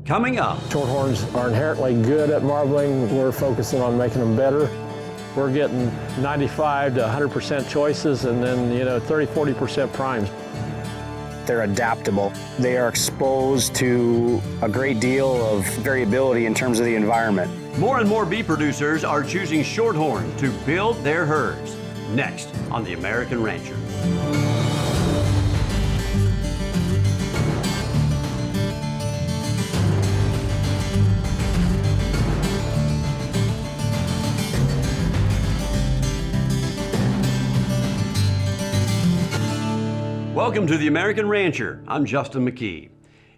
Coming up. Shorthorns are inherently good at marbling. We're focusing on making them better. We're getting 95 to 100% choices and then, 30, 40% primes. They're adaptable. They are exposed to a great deal of variability in terms of the environment. More and more beef producers are choosing Shorthorn to build their herds. Next on The American Rancher. Welcome to The American Rancher. I'm Justin McKee.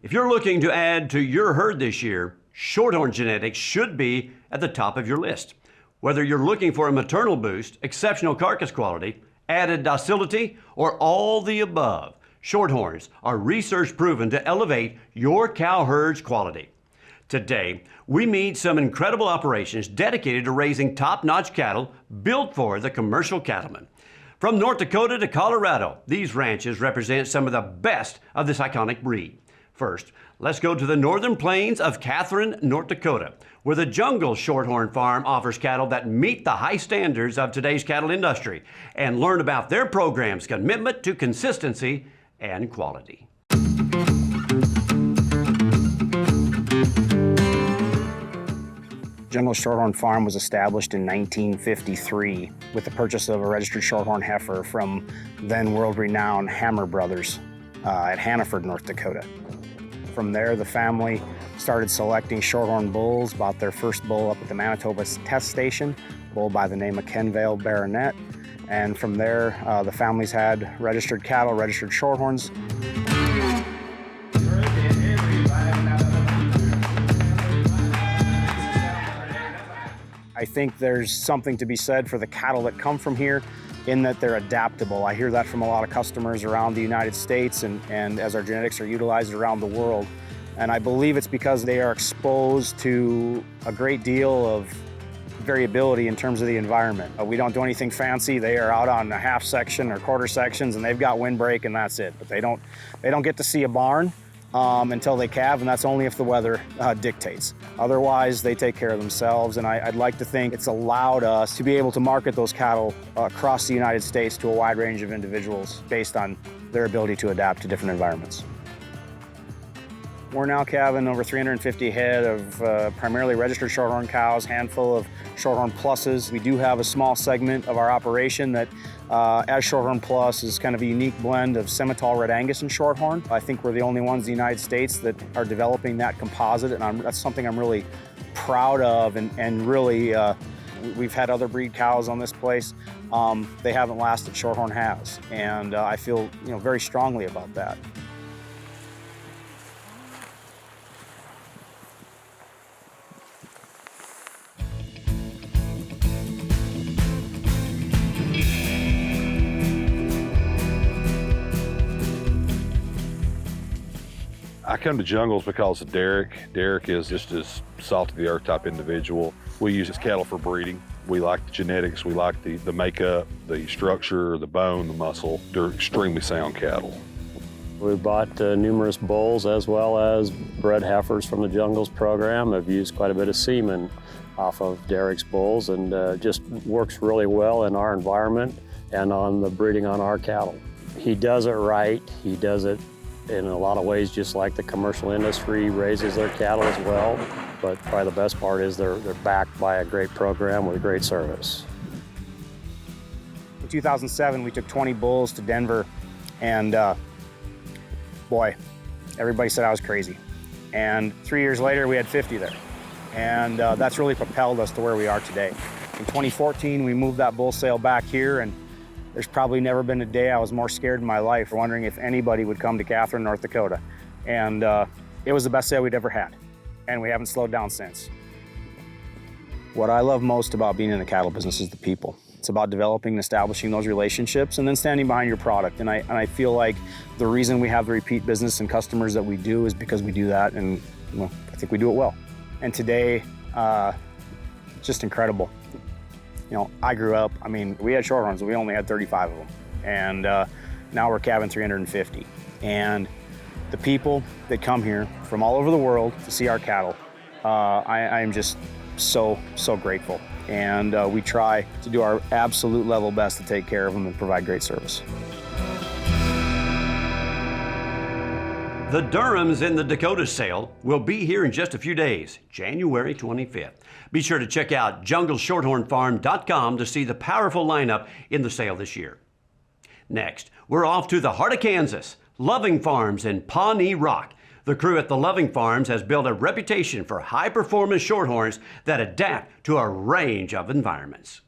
If you're looking to add to your herd this year, Shorthorn Genetics should be at the top of your list. Whether you're looking for a maternal boost, exceptional carcass quality, added docility, or all the above, Shorthorns are research proven to elevate your cow herd's quality. Today, we meet some incredible operations dedicated to raising top-notch cattle built for the commercial cattleman. From North Dakota to Colorado, these ranches represent some of the best of this iconic breed. First, let's go to the northern plains of Catherine, North Dakota, where the Jungle Shorthorn Farm offers cattle that meet the high standards of today's cattle industry, and learn about their program's commitment to consistency and quality. Jungle Shorthorn Farm was established in 1953 with the purchase of a registered Shorthorn heifer from then world-renowned Hammer Brothers at Hannaford, North Dakota. From there, the family started selecting Shorthorn Bulls, bought their first bull up at the Manitoba test station, a bull by the name of Kenvale Baronet. And from there, the families had registered cattle, registered Shorthorns. I think there's something to be said for the cattle that come from here in that they're adaptable. I hear that from a lot of customers around the United States and as our genetics are utilized around the world. And I believe it's because they are exposed to a great deal of variability in terms of the environment. We don't do anything fancy. They are out on a half section or quarter sections and they've got windbreak and that's it. But they don't get to see a barn until they calve, and that's only if the weather dictates. Otherwise, they take care of themselves, and I'd like to think it's allowed us to be able to market those cattle across the United States to a wide range of individuals based on their ability to adapt to different environments. We're now calving over 350 head of primarily registered Shorthorn cows, handful of Shorthorn Pluses. We do have a small segment of our operation that, as Shorthorn Plus, is kind of a unique blend of Simmental, Red Angus, and Shorthorn. I think we're the only ones in the United States that are developing that composite, and that's something I'm really proud of, and really, we've had other breed cows on this place. They haven't lasted, Shorthorn has, and I feel very strongly about that. I come to Jungles because of Derek. Derek is just a salt-of-the-earth type individual. We use his cattle for breeding. We like the genetics, we like the makeup, the structure, the bone, the muscle. They're extremely sound cattle. We bought numerous bulls as well as bred heifers from the Jungles program. I've used quite a bit of semen off of Derek's bulls, and just works really well in our environment and on the breeding on our cattle. He does it right. He does it in a lot of ways just like the commercial industry raises their cattle as well. But probably the best part is they're backed by a great program with great service. In 2007, we took 20 bulls to Denver, and boy, everybody said I was crazy. And 3 years later, we had 50 there. And that's really propelled us to where we are today. In 2014, we moved that bull sale back here, and there's probably never been a day I was more scared in my life, wondering if anybody would come to Catherine, North Dakota. And it was the best sale we'd ever had, and we haven't slowed down since. What I love most about being in the cattle business is the people. It's about developing and establishing those relationships and then standing behind your product. And I feel like the reason we have the repeat business and customers that we do is because we do that, and well, I think we do it well. And today, it's just incredible. I grew up, we had Shorthorns, we only had 35 of them. And now we're calving 350. And the people that come here from all over the world to see our cattle. I am just so grateful. And we try to do our absolute level best to take care of them and provide great service. The Durhams in the Dakota sale will be here in just a few days, January 25th. Be sure to check out jungleshorthornfarm.com to see the powerful lineup in the sale this year. Next, we're off to the heart of Kansas, Loving Farms in Pawnee Rock. The crew at the Loving Farms has built a reputation for high-performance shorthorns that adapt to a range of environments.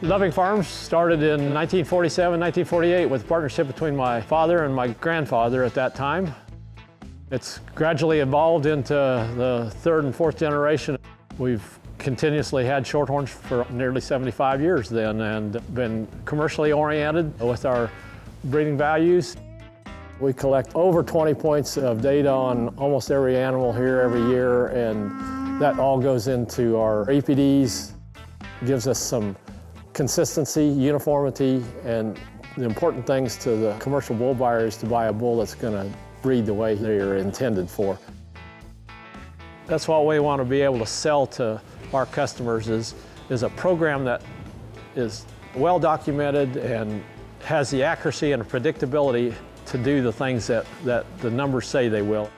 Loving Farms started in 1947, 1948 with a partnership between my father and my grandfather at that time. It's gradually evolved into the third and fourth generation. We've continuously had shorthorns for nearly 75 years then and been commercially oriented with our breeding values. We collect over 20 points of data on almost every animal here every year, and that all goes into our EPDs, gives us some consistency, uniformity, and the important things to the commercial bull buyer is to buy a bull that's going to breed the way they're intended for. That's what we want to be able to sell to our customers is a program that is well documented and has the accuracy and predictability to do the things that the numbers say they will.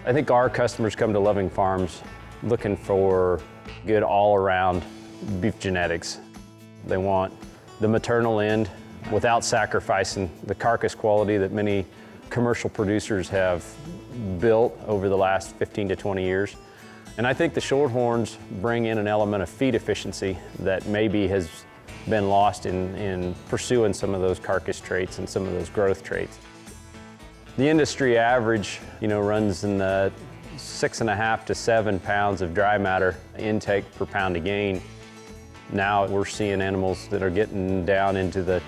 I think our customers come to Loving Farms looking for good all-around beef genetics. They want the maternal end without sacrificing the carcass quality that many commercial producers have built over the last 15 to 20 years. And I think the Shorthorns bring in an element of feed efficiency that maybe has been lost in pursuing some of those carcass traits and some of those growth traits. The industry average, runs in the 6.5 to 7 pounds of dry matter intake per pound of gain. Now we're seeing animals that are getting down into the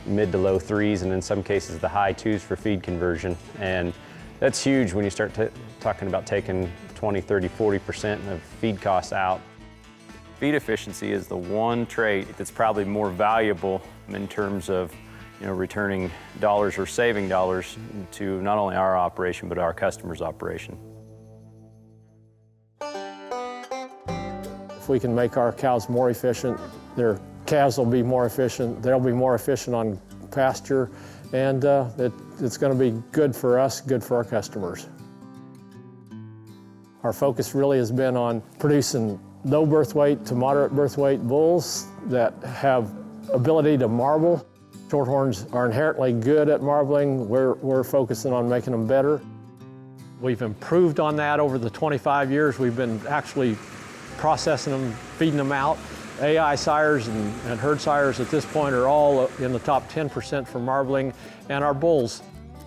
mid to low 3s and in some cases the high 2s for feed conversion. And that's huge when you start talking about taking 20, 30, 40% of feed costs out. Feed efficiency is the one trait that's probably more valuable in terms of returning dollars or saving dollars to not only our operation but our customers' operation. If we can make our cows more efficient, their calves will be more efficient, they'll be more efficient on pasture, and it's going to be good for us, good for our customers. Our focus really has been on producing low birth weight to moderate birth weight bulls that have ability to marble. Shorthorns are inherently good at marbling. We're focusing on making them better. We've improved on that over the 25 years. We've been actually processing them, feeding them out. AI sires and herd sires at this point are all in the top 10% for marbling, and our bulls.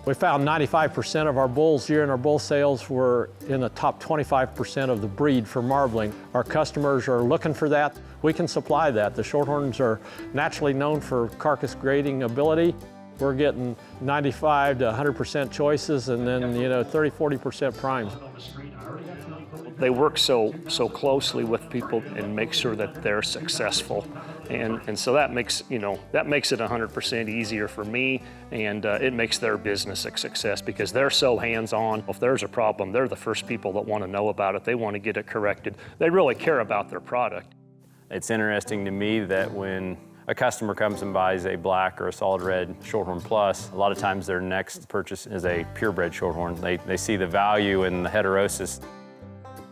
We found 95% of our bulls here in our bull sales were in the top 25% of the breed for marbling. Our customers are looking for that. We can supply that. The Shorthorns are naturally known for carcass grading ability. We're getting 95 to 100% choices and then 30, 40% primes. They work so closely with people and make sure that they're successful. And so that makes it 100% easier for me, and it makes their business a success because they're so hands-on. If there's a problem, they're the first people that want to know about it. They want to get it corrected. They really care about their product. It's interesting to me that when a customer comes and buys a black or a solid red Shorthorn Plus, a lot of times their next purchase is a purebred Shorthorn. They see the value in the heterosis.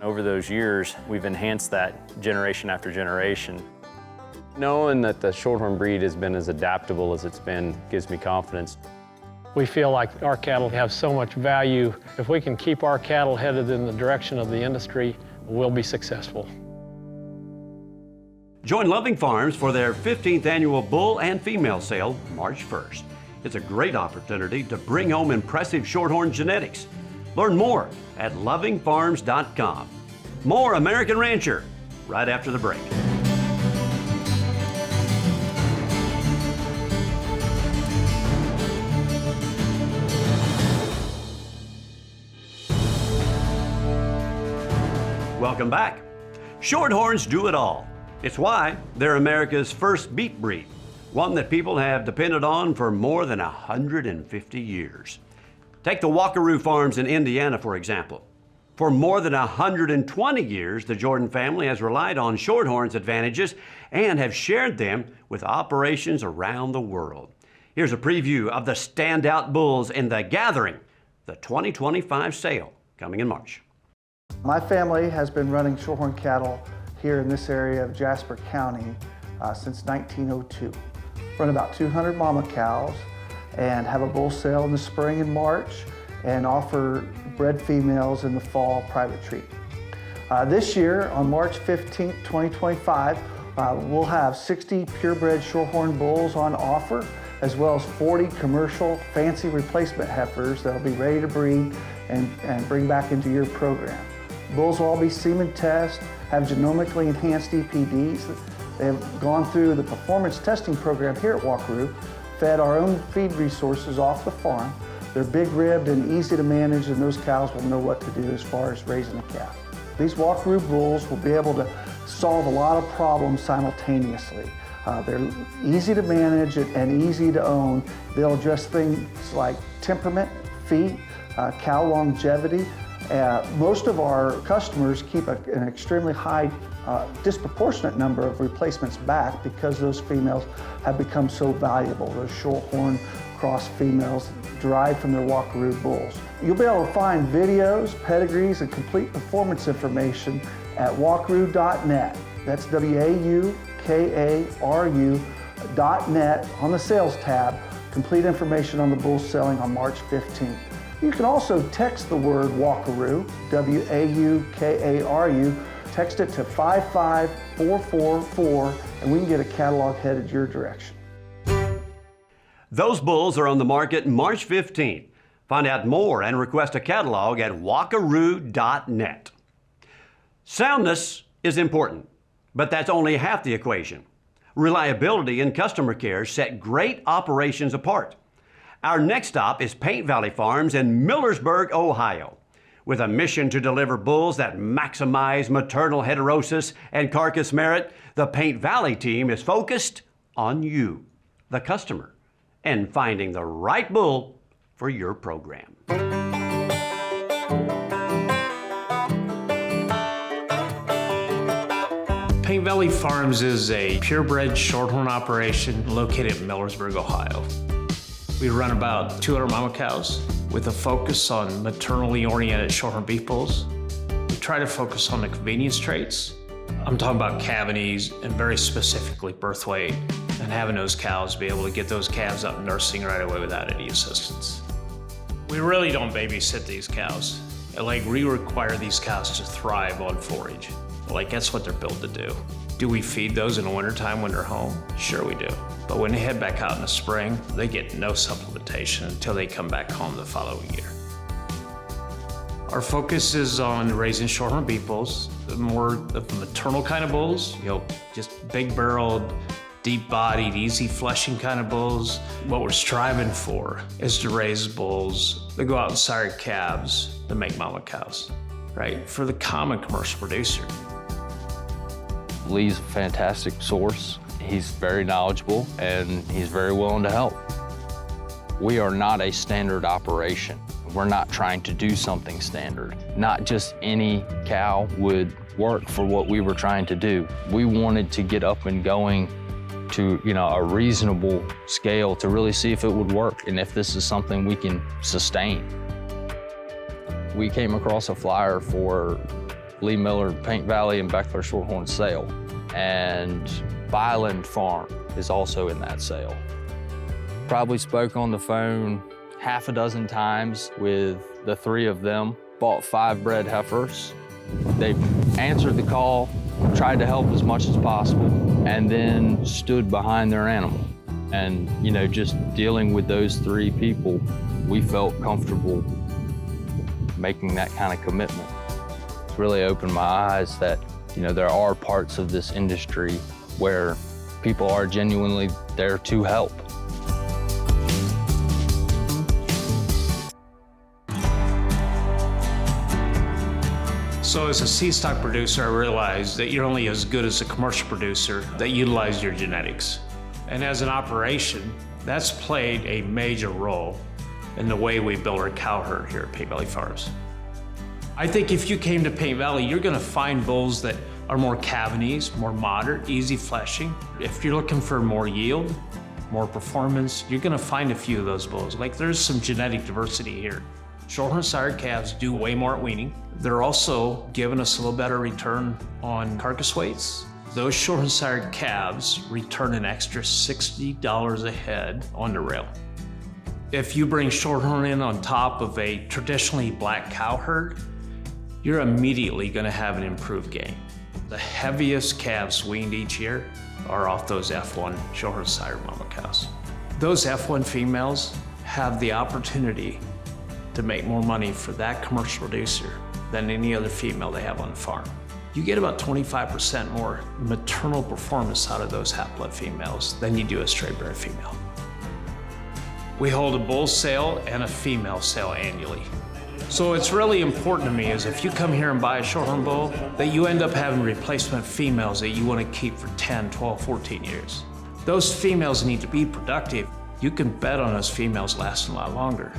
Over those years, we've enhanced that generation after generation. Knowing that the Shorthorn breed has been as adaptable as it's been gives me confidence. We feel like our cattle have so much value. If we can keep our cattle headed in the direction of the industry, we'll be successful. Join Loving Farms for their 15th annual bull and female sale, March 1st. It's a great opportunity to bring home impressive Shorthorn genetics. Learn more at lovingfarms.com. More American Rancher right after the break. Welcome back. Shorthorns do it all. It's why they're America's first beef breed. one that people have depended on for more than 150 years. Take the Walkeroo Farms in Indiana, for example. For more than 120 years, the Jordan family has relied on Shorthorn's advantages and have shared them with operations around the world. Here's a preview of the standout bulls in the Gathering, the 2025 sale, coming in March. My family has been running Shorthorn Cattle here in this area of Jasper County since 1902. Run about 200 mama cows and have a bull sale in the spring and March and offer bred females in the fall private treat. This year, on March 15th, 2025, we'll have 60 purebred Shorthorn bulls on offer, as well as 40 commercial fancy replacement heifers that'll be ready to breed and bring back into your program. Bulls will all be semen test, have genomically enhanced EPDs. They have gone through the performance testing program here at Walkeroo, fed our own feed resources off the farm. They're big-ribbed and easy to manage, and those cows will know what to do as far as raising a calf. These Walkeroo bulls will be able to solve a lot of problems simultaneously. They're easy to manage and easy to own. They'll address things like temperament, feet, cow longevity. Most of our customers keep an extremely high, disproportionate number of replacements back because those females have become so valuable. Those Shorthorn cross females derived from their Walkeroo bulls. You'll be able to find videos, pedigrees, and complete performance information at walkeroo.net. That's WAUKARU.net on the sales tab. Complete information on the bulls selling on March 15th. You can also text the word Walkeroo, WAUKARU, text it to 55444, and we can get a catalog headed your direction. Those bulls are on the market March 15th. Find out more and request a catalog at walkeroo.net. Soundness is important, but that's only half the equation. Reliability and customer care set great operations apart. Our next stop is Paint Valley Farms in Millersburg, Ohio. With a mission to deliver bulls that maximize maternal heterosis and carcass merit, the Paint Valley team is focused on you, the customer, and finding the right bull for your program. Paint Valley Farms is a purebred Shorthorn operation located in Millersburg, Ohio. We run about 200 mama cows with a focus on maternally oriented Shorthorn beef bulls. We try to focus on the convenience traits. I'm talking about cavities and very specifically birth weight, and having those cows be able to get those calves up nursing right away without any assistance. We really don't babysit these cows. We require these cows to thrive on forage. That's what they're built to do. Do we feed those in the wintertime when they're home? Sure we do. But when they head back out in the spring, they get no supplementation until they come back home the following year. Our focus is on raising Shorthorn beef bulls, more of the maternal kind of bulls, just big barreled, deep bodied, easy fleshing kind of bulls. What we're striving for is to raise bulls that go out and sire calves that make mama cows, right? For the common commercial producer. Lee's a fantastic source. He's very knowledgeable and he's very willing to help. We are not a standard operation. We're not trying to do something standard. Not just any cow would work for what we were trying to do. We wanted to get up and going to a reasonable scale to really see if it would work and if this is something we can sustain. We came across a flyer for Lee Miller Paint Valley and Beckler Shorthorn sale, and Byland Farm is also in that sale. Probably spoke on the phone half a dozen times with the three of them, bought 5 bred heifers. They answered the call, tried to help as much as possible, and then stood behind their animal. And just dealing with those 3 people, we felt comfortable making that kind of commitment. It's really opened my eyes that there are parts of this industry where people are genuinely there to help. So as a seed stock producer, I realized that you're only as good as a commercial producer that utilizes your genetics. And as an operation, that's played a major role in the way we build our cow herd here at Paint Valley Farms. I think if you came to Paint Valley, you're gonna find bulls that are more cavanies, more moderate, easy fleshing. If you're looking for more yield, more performance, you're gonna find a few of those bulls. Like there's some genetic diversity here. Shorthorn sire calves do way more at weaning. They're also giving us a little better return on carcass weights. Those Shorthorn sire calves return an extra $60 a head on the rail. If you bring Shorthorn in on top of a traditionally black cow herd, you're immediately gonna have an improved gain. The heaviest calves weaned each year are off those F1 Shorthorn sire mama cows. Those F1 females have the opportunity to make more money for that commercial producer than any other female they have on the farm. You get about 25% more maternal performance out of those half-blood females than you do a straight-bred female. We hold a bull sale and a female sale annually. So it's really important to me is if you come here and buy a Shorthorn bull, that you end up having replacement females that you want to keep for 10, 12, 14 years. Those females need to be productive. You can bet on those females lasting a lot longer.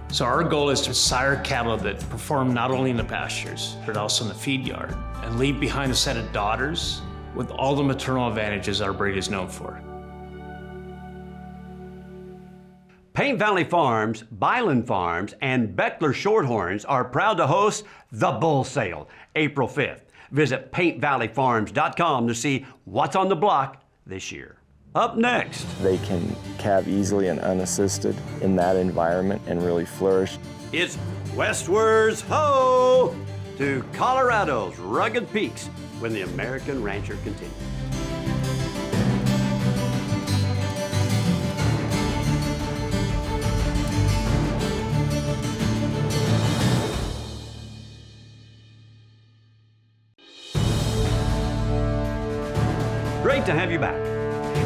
So our goal is to sire cattle that perform not only in the pastures, but also in the feed yard, and leave behind a set of daughters with all the maternal advantages our breed is known for. Paint Valley Farms, Byland Farms, and Beckler Shorthorns are proud to host the Bull Sale, April 5th. Visit paintvalleyfarms.com to see what's on the block this year. Up next, they can calve easily and unassisted in that environment and really flourish. It's westwards ho to Colorado's rugged peaks when the American Rancher continues. Great to have you back.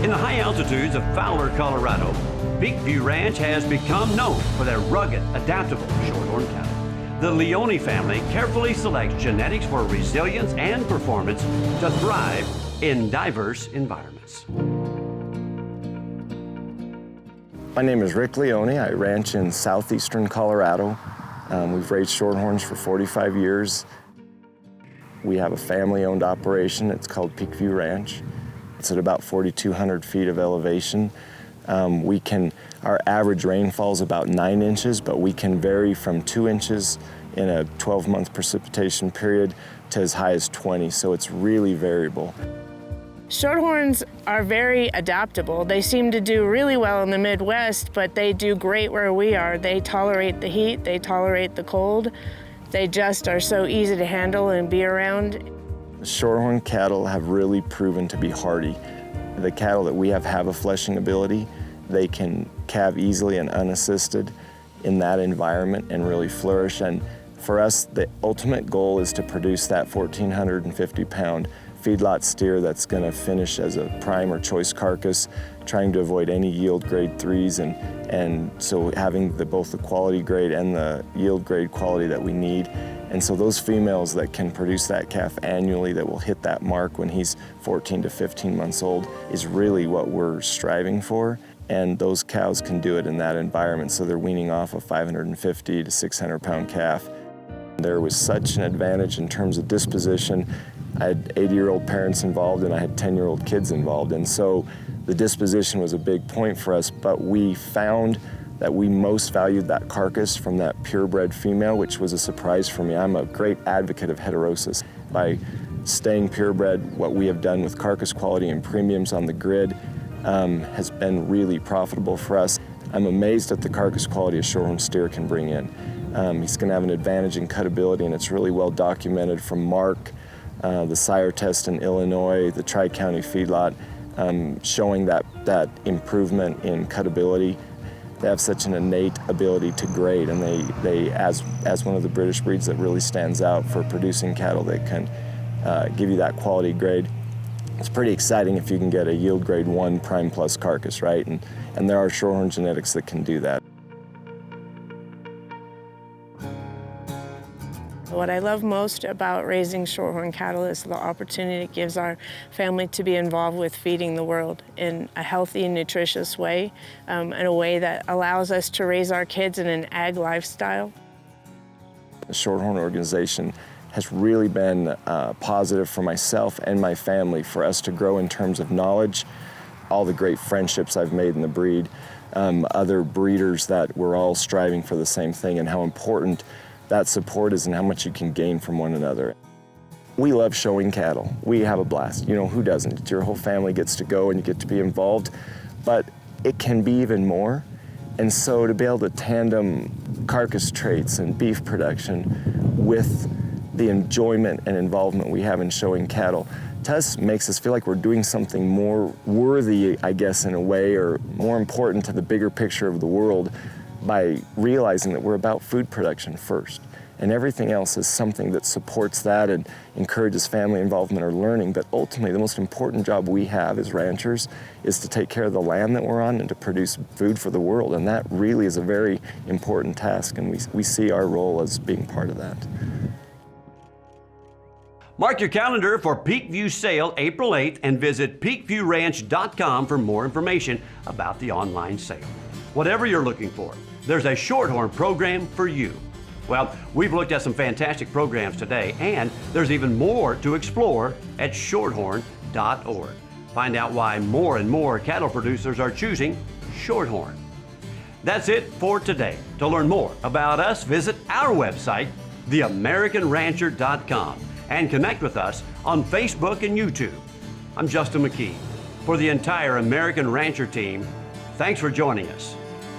In the high altitudes of Fowler, Colorado, Big View Ranch has become known for their rugged, adaptable Shorthorn cattle. The Leone family carefully selects genetics for resilience and performance to thrive in diverse environments. My name is Rick Leone. I ranch in southeastern Colorado. We've raised Shorthorns for 45 years. We have a family-owned operation. It's called Peak View Ranch. It's at about 4,200 feet of elevation. Our average rainfall is about 9 inches, but we can vary from 2 inches in a 12-month precipitation period to as high as 20, so it's really variable. Shorthorns are very adaptable. They seem to do really well in the Midwest, but they do great where we are. They tolerate the heat, they tolerate the cold. They just are so easy to handle and be around. Shorthorn cattle have really proven to be hardy. The cattle that we have a fleshing ability. They can calve easily and unassisted in that environment and really flourish. And for us, the ultimate goal is to produce that 1,450-pound feedlot steer that's going to finish as a prime or choice carcass, trying to avoid any yield grade 3s, and so having both the quality grade and the yield grade quality that we need. And so those females that can produce that calf annually that will hit that mark when he's 14 to 15 months old is really what we're striving for. And those cows can do it in that environment, so they're weaning off a 550 to 600-pound calf. There was such an advantage in terms of disposition. I had 80-year-old parents involved and I had 10-year-old kids involved, and so the disposition was a big point for us, but we found that we most valued that carcass from that purebred female, which was a surprise for me. I'm a great advocate of heterosis. By staying purebred, what we have done with carcass quality and premiums on the grid has been really profitable for us. I'm amazed at the carcass quality a Shorthorn steer can bring in. He's going to have an advantage in cutability, and it's really well documented from Mark, the sire test in Illinois, the Tri-County feedlot, showing that improvement in cutability. They have such an innate ability to grade, and they as one of the British breeds that really stands out for producing cattle that can give you that quality grade. It's pretty exciting if you can get a yield grade 1 prime plus carcass, right? And there are Shorthorn genetics that can do that. What I love most about raising Shorthorn cattle is the opportunity it gives our family to be involved with feeding the world in a healthy and nutritious way, in a way that allows us to raise our kids in an ag lifestyle. The Shorthorn organization has really been positive for myself and my family, for us to grow in terms of knowledge, all the great friendships I've made in the breed, other breeders that we're all striving for the same thing, and how important that support is and how much you can gain from one another. We love showing cattle. We have a blast. You know, who doesn't? Your whole family gets to go and you get to be involved, but it can be even more. And so to be able to tandem carcass traits and beef production with the enjoyment and involvement we have in showing cattle, to us makes us feel like we're doing something more worthy, I guess, in a way, or more important to the bigger picture of the world, by realizing that we're about food production first. And everything else is something that supports that and encourages family involvement or learning. But ultimately, the most important job we have as ranchers is to take care of the land that we're on and to produce food for the world. And that really is a very important task, and we see our role as being part of that. Mark your calendar for Peakview sale April 8th and visit peakviewranch.com for more information about the online sale. Whatever you're looking for, there's a Shorthorn program for you. Well, we've looked at some fantastic programs today, and there's even more to explore at shorthorn.org. Find out why more and more cattle producers are choosing Shorthorn. That's it for today. To learn more about us, visit our website, theamericanrancher.com, and connect with us on Facebook and YouTube. I'm Justin McKee. For the entire American Rancher team, thanks for joining us.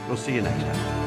We'll see you next time.